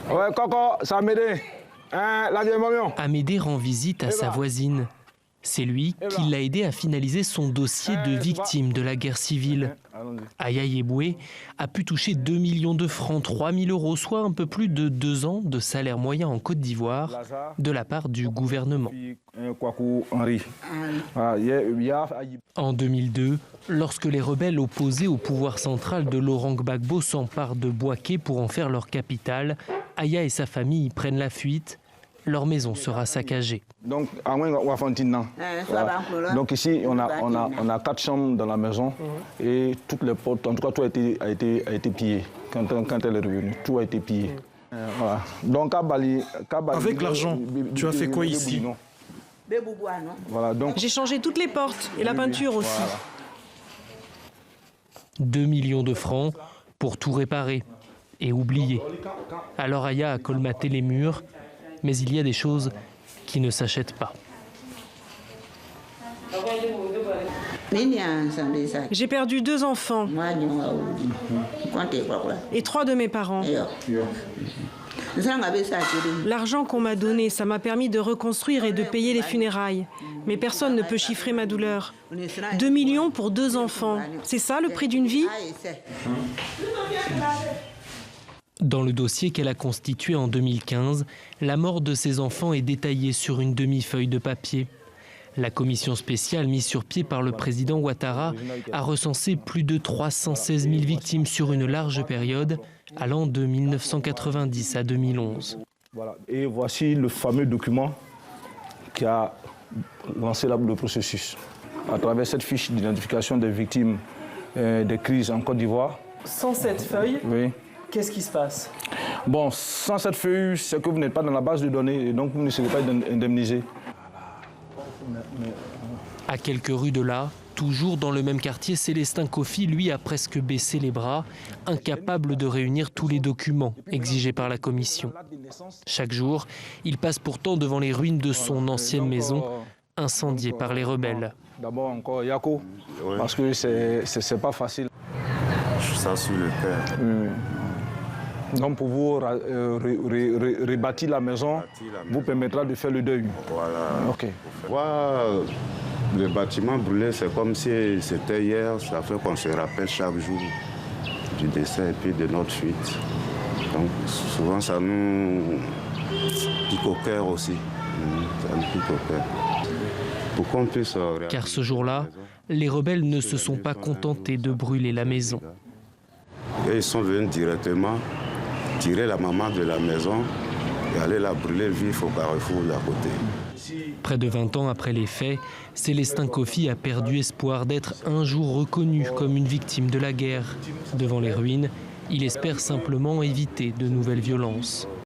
Ouais, Coco, ça m'aide. Hein, la vieille maman. Amédée rend visite à sa voisine. C'est lui qui l'a aidé à finaliser son dossier de victime de la guerre civile. Aya Yeboué a pu toucher 2 millions de francs, 3 000 euros, soit un peu plus de 2 ans de salaire moyen en Côte d'Ivoire de la part du gouvernement. En 2002, lorsque les rebelles opposés au pouvoir central de Laurent Gbagbo s'emparent de Bouaké pour en faire leur capitale, Aya et sa famille prennent la fuite. Leur maison sera saccagée. Donc, donc ici, on a 4 chambres dans la maison et toutes les portes, en tout cas tout a été pillé quand elle est revenue. Tout a été pillé. Voilà. Donc, avec l'argent, tu as fait quoi ici? Voilà, donc... J'ai changé toutes les portes et la peinture aussi. Voilà. 2 millions de francs pour tout réparer et oublier. Alors Aya a colmaté les murs, mais il y a des choses qui ne s'achètent pas. J'ai perdu 2 enfants et 3 de mes parents. L'argent qu'on m'a donné, ça m'a permis de reconstruire et de payer les funérailles. Mais personne ne peut chiffrer ma douleur. 2 millions pour 2 enfants, c'est ça le prix d'une vie? Dans le dossier qu'elle a constitué en 2015, la mort de ses enfants est détaillée sur une demi-feuille de papier. La commission spéciale mise sur pied par le président Ouattara a recensé plus de 316 000 victimes sur une large période, allant de 1990 à 2011. Voilà. Et voici le fameux document qui a lancé le processus. À travers cette fiche d'identification des victimes des crises en Côte d'Ivoire. Sans cette feuille, oui. Qu'est-ce qui se passe? Bon, sans cette feuille, c'est que vous n'êtes pas dans la base de données et donc vous ne serez pas indemnisé. À quelques rues de là, toujours dans le même quartier, Célestin Kofi, lui, a presque baissé les bras, incapable de réunir tous les documents exigés par la commission. Chaque jour, il passe pourtant devant les ruines de son ancienne maison, incendiée par les rebelles. D'abord encore Yako, parce que c'est pas facile. Je sens sur le cœur. Donc pour vous rebâtir la maison, vous permettra de faire le deuil. Voilà. Ok. Voir le bâtiment brûlé, c'est comme si c'était hier. Ça fait qu'on se rappelle chaque jour du décès et puis de notre fuite. Donc souvent ça nous pique au cœur aussi. Ça nous pique au cœur. Pour qu'on puisse Car ce jour-là, les rebelles ne se sont pas contentés de brûler la maison. Et ils sont venus directement tirer la maman de la maison et aller la brûler vif au carrefour d'à côté. Près de 20 ans après les faits, Célestin Kofi a perdu espoir d'être un jour reconnu comme une victime de la guerre. Devant les ruines, il espère simplement éviter de nouvelles violences.